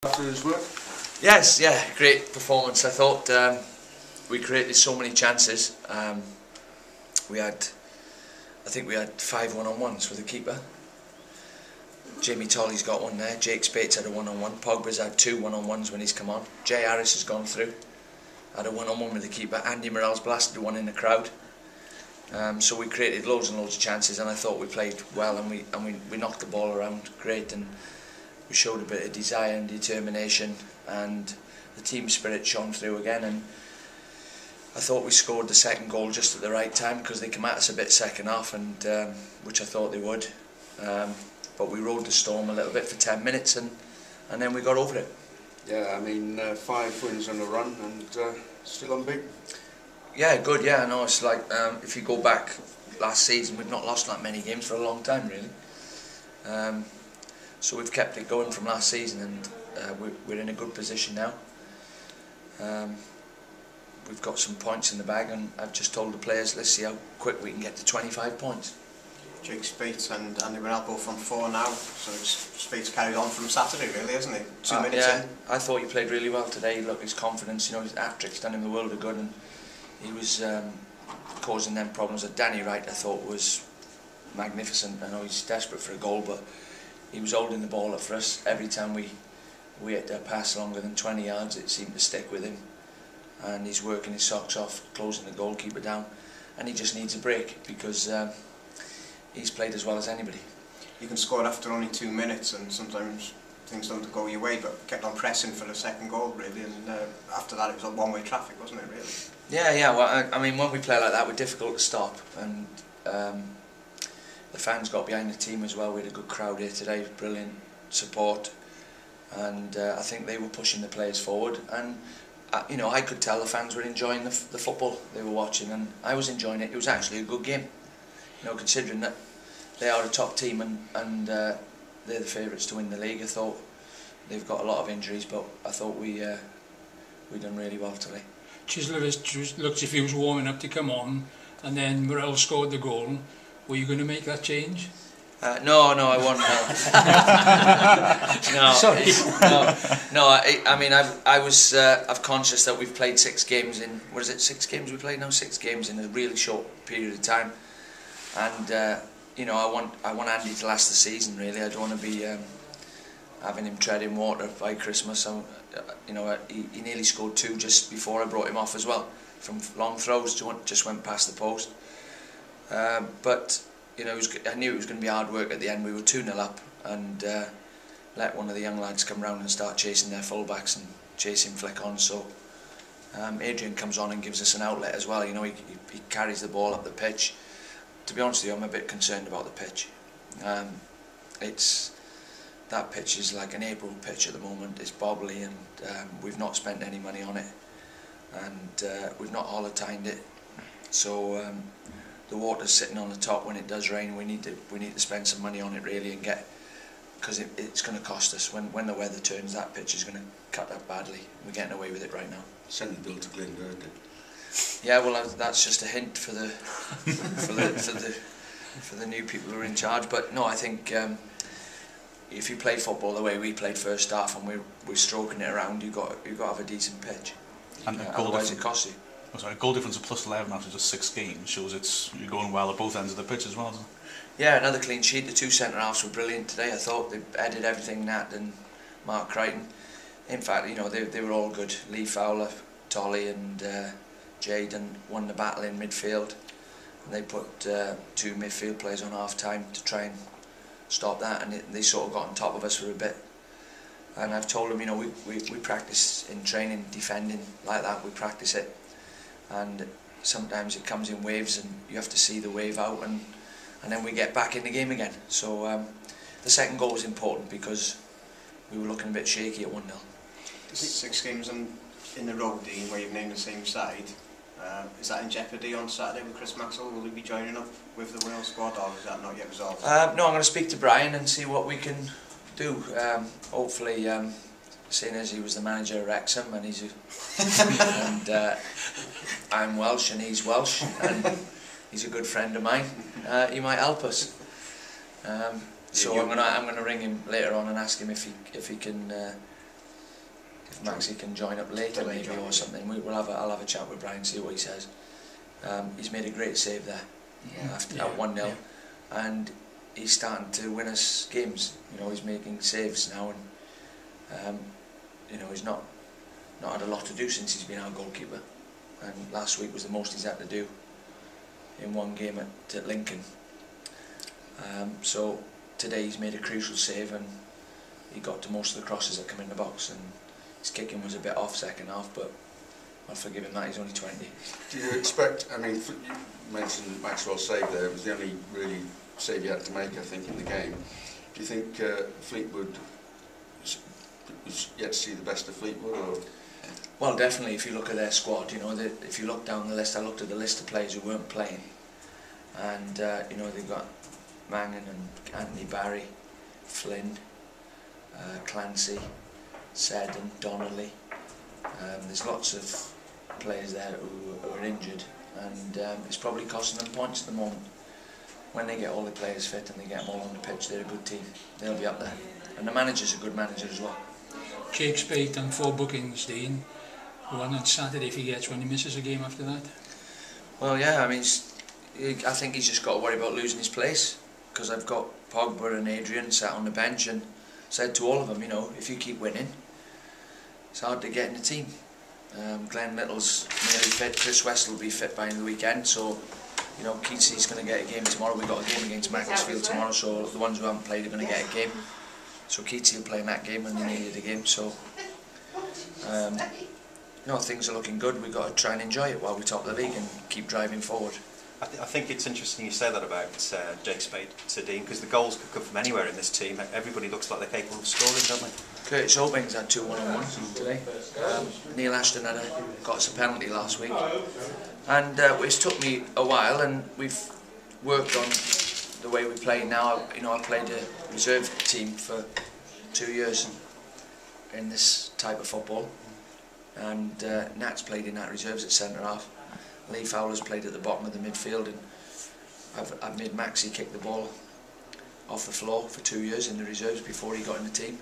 After his work? Yes, yeah, great performance. I thought we created so many chances. I think we had 5 one-on-ones with the keeper. Jamie Tolley's got one there. Jake Spates had a one-on-one. Pogba's had 2 one-on-ones when he's come on. Jay Harris has gone through. Had a one-on-one with the keeper. Andy Morell's blasted one in the crowd. So we created loads and loads of chances, and I thought we played well, and we knocked the ball around great, and we showed a bit of desire and determination, and the team spirit shone through again. And I thought we scored the second goal just at the right time, because they came at us a bit second half, and which I thought they would. But we rode the storm a little bit for 10 minutes, and then we got over it. Yeah, I mean, 5 wins on the run and still unbeaten. Yeah, good. Yeah, I know. It's like if you go back last season, we've not lost that many games for a long time, really. So we've kept it going from last season, and we're in a good position now. We've got some points in the bag, and I've just told the players, let's see how quick we can get to 25 points. Jake Spates and Andy Morell both on 4 now, so Spates carried on from Saturday, really, hasn't he? 2 minutes yeah, in. I thought he played really well today. Look, his confidence, you know, his hat-trick's done him the world of good, and he was causing them problems. Danny Wright, I thought, was magnificent. I know he's desperate for a goal, but he was holding the ball up for us. Every time we had a pass longer than 20 yards, it seemed to stick with him, and he's working his socks off, closing the goalkeeper down, and he just needs a break, because he's played as well as anybody. You can score after only 2 minutes, and sometimes things don't go your way, but kept on pressing for the second goal, really, and after that it was a one-way traffic, wasn't it, really? Yeah, well, I mean, when we play like that, we're difficult to stop, and the fans got behind the team as well. We had a good crowd here today, brilliant support, and I think they were pushing the players forward, and you know, I could tell the fans were enjoying the football they were watching, and I was enjoying it. It was actually a good game, you know, considering that they are a top team, and they're the favourites to win the league. I thought they've got a lot of injuries, but I thought we done really well today. Chisler looked as if he was warming up to come on, and then Morell scored the goal. Were you going to make that change? No, I won't. No. Sorry. I mean, I'm conscious that we've played 6 games in. What is it? 6 games we played now. 6 games in a really short period of time, and you know, I want Andy to last the season. Really, I don't want to be having him treading water by Christmas. You know, he nearly scored 2 just before I brought him off as well, from long throws. Just went past the post. But you know, I knew it was going to be hard work at the end. We were 2-0 up, and let one of the young lads come round and start chasing their fullbacks and chasing Flick on. So Adrian comes on and gives us an outlet as well. You know, he carries the ball up the pitch. To be honest with you, I'm a bit concerned about the pitch. That pitch is like an April pitch at the moment. It's bobbly, and we've not spent any money on it, and we've not holotined it. So the water's sitting on the top when it does rain. We need to spend some money on it, really, and because it's going to cost us when the weather turns. That pitch is going to cut up badly. We're getting away with it right now. Send the bill to Glenn. Yeah, well, that's just a hint for the for the new people who are in charge. But no, I think if you play football the way we played first half, and we're stroking it around, you've got to have a decent pitch. And otherwise it costs you. Sorry, goal difference of +11 after just 6 games shows you're going well at both ends of the pitch as well, isn't it? Yeah, another clean sheet. The 2 centre halves were brilliant today. I thought they headed everything. Nat and Mark Crichton. In fact, you know, they were all good. Lee Fowler, Tolley, and Jaden won the battle in midfield, and they put 2 midfield players on half time to try and stop that, and they sort of got on top of us for a bit. And I've told them, you know, we practice in training defending like that. We practice it, and sometimes it comes in waves, and you have to see the wave out, and then we get back in the game again. So the second goal was important, because we were looking a bit shaky at 1-0. 6 games in a row, Dean, where you've named the same side. Is that in jeopardy on Saturday with Chris Maxwell? Will he be joining up with the Wales squad, or is that not yet resolved? No, I'm going to speak to Brian and see what we can do. Hopefully, seeing as he was the manager of Wrexham, and I'm Welsh and he's Welsh, and he's a good friend of mine, he might help us. So I'm gonna ring him later on and ask him if he can if Maxi can join up later maybe or something, I'll have a chat with Brian, see what he says. He's made a great save there at 1-0, and he's starting to win us games. You know, he's making saves now, and you know, he's not had a lot to do since he's been our goalkeeper. And last week was the most he's had to do in one game at Lincoln. So today he's made a crucial save, and he got to most of the crosses that come in the box, and his kicking was a bit off second half, but I'll forgive him that, he's only 20. Do you expect, I mean, you mentioned Maxwell's save there, it was the only really save you had to make, I think, in the game. Do you think Fleetwood is yet to see the best of Fleetwood? Or? Well, definitely, if you look at their squad, you know, if you look down the list, I looked at the list of players who weren't playing, and you know, they've got Mangan and Anthony Barry, Flynn, Clancy, Seddon, Donnelly. There's lots of players there who are injured, and it's probably costing them points at the moment. When they get all the players fit and they get them all on the pitch, they're a good team. They'll be up there. And the manager's a good manager as well. Jake Spade done 4 bookings, Dean. One on Saturday if he gets one, he misses a game after that. Well, yeah, I mean, I think he's just got to worry about losing his place, because I've got Pogba and Adrian sat on the bench and said to all of them, you know, if you keep winning, it's hard to get in the team. Glenn Little's nearly fit, Chris West will be fit by the weekend, so you know, Keatsy's going to get a game tomorrow. We've got a game against Macclesfield tomorrow, so the ones who haven't played are going to get a game. So Keatsy will play in that game, and they needed a game, so you know, things are looking good. We've got to try and enjoy it while we top the league and keep driving forward. I think it's interesting you say that about Jake Spade, Sir Dean, because the goals could come from anywhere in this team. Everybody looks like they're capable of scoring, don't they? Curtis Obing's had 2 1-on-1s today. Neil Ashton got us a penalty last week, and it's took me a while, and we've worked on the way we play now. You know, I played a reserve team for 2 years in this type of football, and Nat's played in that reserves at centre half. Lee Fowler's played at the bottom of the midfield, and I've made Maxi kick the ball off the floor for 2 years in the reserves before he got in the team.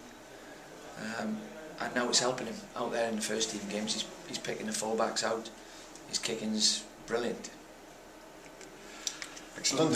And now it's helping him out there in the first team games. He's picking the full-backs out. His kicking's brilliant. Excellent.